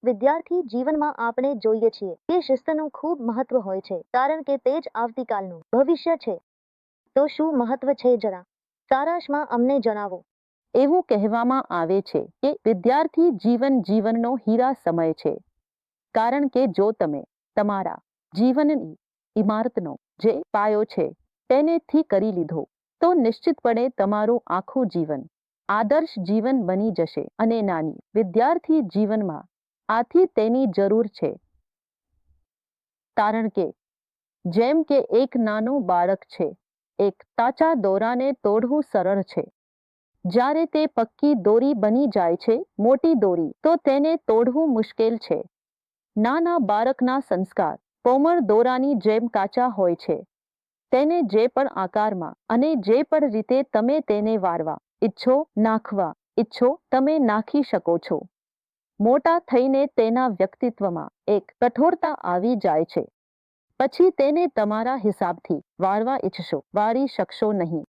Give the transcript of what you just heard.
વિદ્યાર્થી જીવનમાં આપણે જોઈએ છીએ કે શિસ્તનું ખૂબ મહત્વ હોય છે, કારણ કે તે જ આવતીકાલનું ભવિષ્ય છે. તો શું મહત્વ છે, જરા સારાંશમાં અમને જણાવો. એવું કહેવામાં આવે છે કે વિદ્યાર્થી જીવનનો હીરા સમય છે, કારણ કે જો તમે તમારા જીવનની ઇમારતનો જે પાયો છે તેને ઠીક કરી લીધો તો નિશ્ચિતપણે તમારું આખું જીવન આદર્શ જીવન બની જશે. અને નાની વિદ્યાર્થી જીવનમાં આથી તેની જરૂર છે, કારણ કે જેમ કે એક નાનું બાળક છે, એક તાચા દોરાને તોડવું સરળ છે. જ્યારે તે પક્કી દોરી બની જાય છે, મોટી દોરી, તો તેને તોડવું મુશ્કેલ છે. નાના બાળકના સંસ્કાર કોમળ દોરાની જેમ કાચા હોય છે. તેને જે પણ આકારમાં અને જે પણ રીતે તમે તેને વારવા ઈચ્છો, નાખવા ઈચ્છો, તમે નાખી શકો છો. મોટા થઈને તેના વ્યક્તિત્વમાં એક કઠોરતા આવી જાય છે. પછી તેને તમારા હિસાબથી વાળવા ઈચ્છશો, વાળી શકશો નહીં.